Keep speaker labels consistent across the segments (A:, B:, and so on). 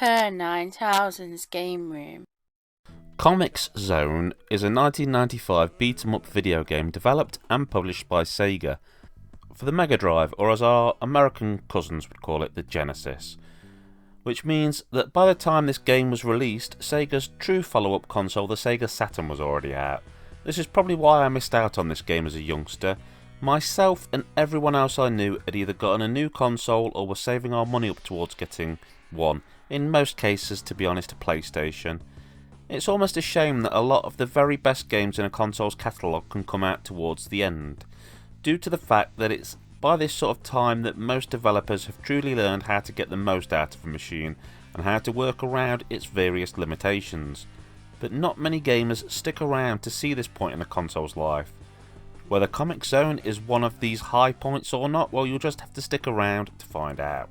A: Per 9000's Game Room.
B: Comix Zone is a 1995 beat-em-up video game developed and published by Sega for the Megadrive, or as our American cousins would call it, the Genesis. Which means that by the time this game was released, Sega's true follow-up console, the Sega Saturn, was already out. This is probably why I missed out on this game as a youngster. Myself and everyone else I knew had either gotten a new console or were saving our money up towards getting one. In most cases, to be honest, a PlayStation. It's almost a shame that a lot of the very best games in a console's catalogue can come out towards the end, due to the fact that it's by this sort of time that most developers have truly learned how to get the most out of a machine and how to work around its various limitations. But not many gamers stick around to see this point in a console's life. Whether Comix Zone is one of these high points or not, well, you'll just have to stick around to find out.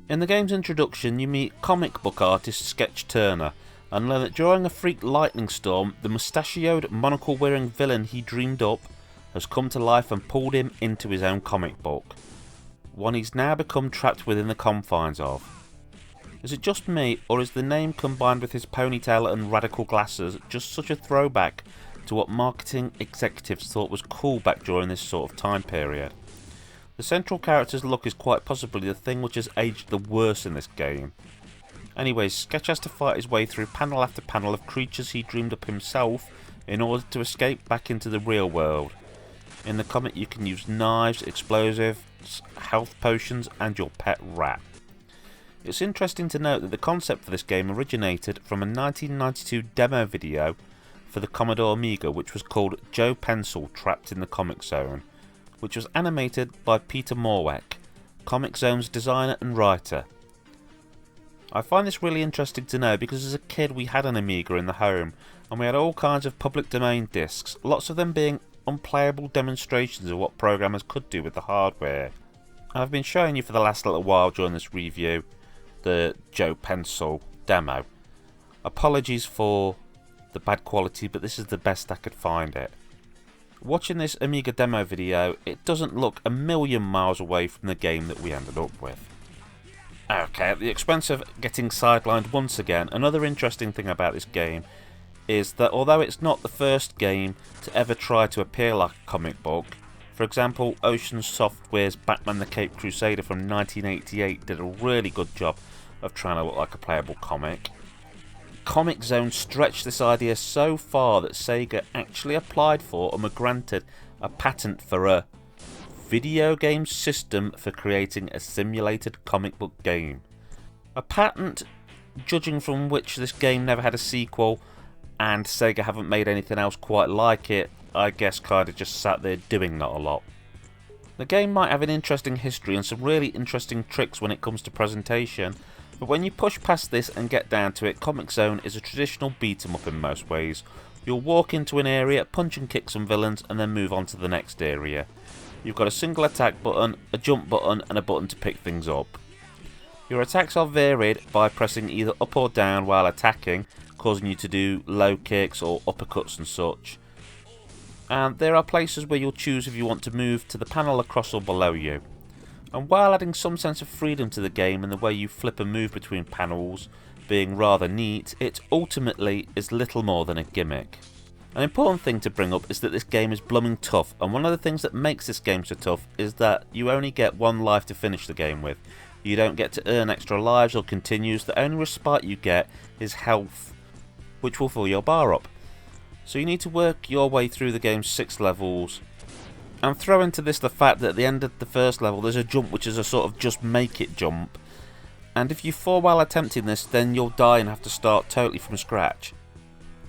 B: In the game's introduction, you meet comic book artist Sketch Turner and learn that during a freak lightning storm, the mustachioed, monocle-wearing villain he dreamed up has come to life and pulled him into his own comic book, one he's now become trapped within the confines of. Is it just me, or is the name combined with his ponytail and radical glasses just such a throwback to what marketing executives thought was cool back during this sort of time period? The central character's look is quite possibly the thing which has aged the worst in this game. Anyways, Sketch has to fight his way through panel after panel of creatures he dreamed up himself in order to escape back into the real world. In the comic you can use knives, explosives, health potions and your pet rat. It's interesting to note that the concept for this game originated from a 1992 demo video for the Commodore Amiga which was called Joe Pencil Trapped in the Comix Zone, which was animated by Peter Morweck, Comix Zone's designer and writer. I find this really interesting to know because as a kid we had an Amiga in the home and we had all kinds of public domain discs, lots of them being unplayable demonstrations of what programmers could do with the hardware. I've been showing you for the last little while during this review the Joe Pencil demo. Apologies for the bad quality, but this is the best I could find it. Watching this Amiga demo video, it doesn't look a million miles away from the game that we ended up with. Okay, at the expense of getting sidelined once again, another interesting thing about this game is that although it's not the first game to ever try to appear like a comic book, for example, Ocean Software's Batman the Caped Crusader from 1988 did a really good job of trying to look like a playable comic. Comix Zone stretched this idea so far that Sega actually applied for and were granted a patent for a video game system for creating a simulated comic book game. A patent, judging from which this game never had a sequel and Sega haven't made anything else quite like it, I guess kinda just sat there doing not a lot. The game might have an interesting history and some really interesting tricks when it comes to presentation, but when you push past this and get down to it, Comix Zone is a traditional beat 'em up in most ways. You'll walk into an area, punch and kick some villains and then move on to the next area. You've got a single attack button, a jump button and a button to pick things up. Your attacks are varied by pressing either up or down while attacking, causing you to do low kicks or uppercuts and such. And there are places where you'll choose if you want to move to the panel across or below you. And while adding some sense of freedom to the game and the way you flip and move between panels being rather neat, it ultimately is little more than a gimmick. An important thing to bring up is that this game is blooming tough, and one of the things that makes this game so tough is that you only get one life to finish the game with. You don't get to earn extra lives or continues, the only respite you get is health, which will fill your bar up. So you need to work your way through the game's 6 levels, and throw into this the fact that at the end of the first level there's a jump which is a sort of just make it jump, and if you fall while attempting this then you'll die and have to start totally from scratch.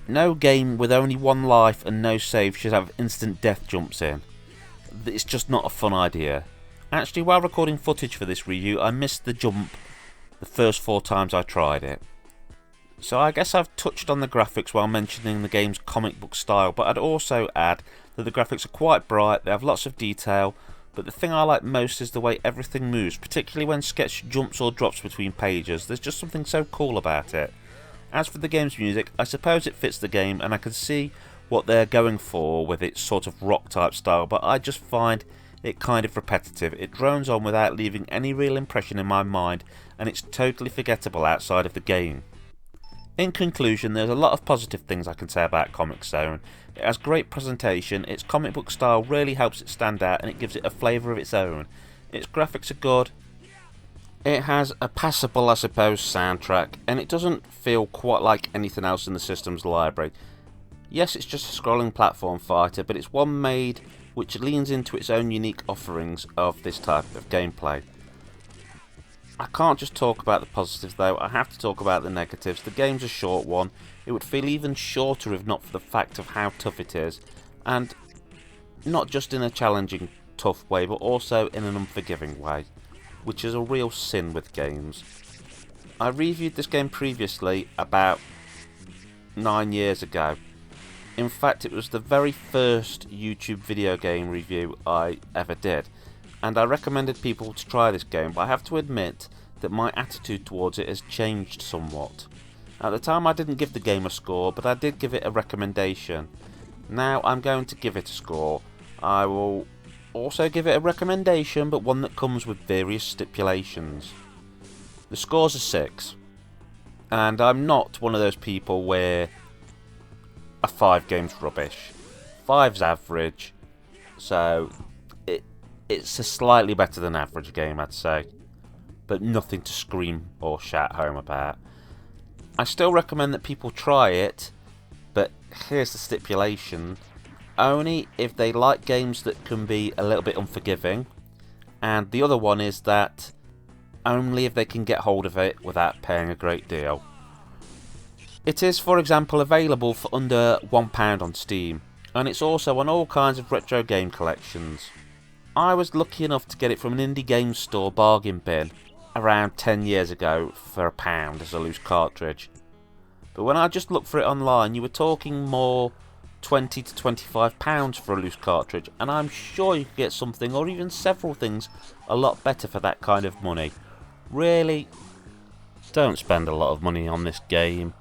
B: No game with only one life and no save should have instant death jumps in. It's just not a fun idea. Actually, while recording footage for this review I missed the jump the first 4 times I tried it. So I guess I've touched on the graphics while mentioning the game's comic book style, but I'd also add that the graphics are quite bright, they have lots of detail, but the thing I like most is the way everything moves, particularly when Sketch jumps or drops between pages. There's just something so cool about it. As for the game's music, I suppose it fits the game and I can see what they're going for with its sort of rock type style, but I just find it kind of repetitive. It drones on without leaving any real impression in my mind and it's totally forgettable outside of the game. In conclusion, there's a lot of positive things I can say about Comix Zone. It has great presentation, its comic book style really helps it stand out and it gives it a flavour of its own. Its graphics are good, it has a passable, I suppose, soundtrack, and it doesn't feel quite like anything else in the system's library. Yes, it's just a scrolling platform fighter, but it's one made which leans into its own unique offerings of this type of gameplay. I can't just talk about the positives though, I have to talk about the negatives. The game's a short one, it would feel even shorter if not for the fact of how tough it is, and not just in a challenging, tough way, but also in an unforgiving way, which is a real sin with games. I reviewed this game previously about 9 years ago. In fact, it was the very first YouTube video game review I ever did, and I recommended people to try this game, but I have to admit that my attitude towards it has changed somewhat. At the time I didn't give the game a score, but I did give it a recommendation. Now I'm going to give it a score. I will also give it a recommendation, but one that comes with various stipulations. The score's a 6, and I'm not one of those people where a 5 game's rubbish. 5's average, so it's a slightly better than average game, I'd say, but nothing to scream or shout home about. I still recommend that people try it, but here's the stipulation: only if they like games that can be a little bit unforgiving, and the other one is that only if they can get hold of it without paying a great deal. It is, for example, available for under £1 on Steam, and it's also on all kinds of retro game collections. I was lucky enough to get it from an indie game store bargain bin around 10 years ago for £1 as a loose cartridge. But when I just looked for it online, you were talking more £20 to £25 for a loose cartridge, and I'm sure you could get something, or even several things, a lot better for that kind of money. Really, don't spend a lot of money on this game.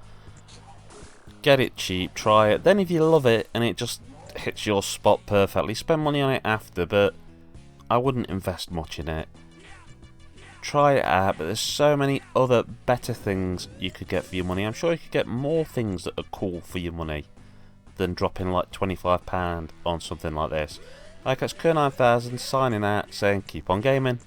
B: Get it cheap, try it, then if you love it and it just hits your spot perfectly, spend money on it after, but I wouldn't invest much in it. Try it out, but there's so many other better things you could get for your money. I'm sure you could get more things that are cool for your money than dropping like £25 on something like this. Like, it's Kerr9000 signing out, saying keep on gaming.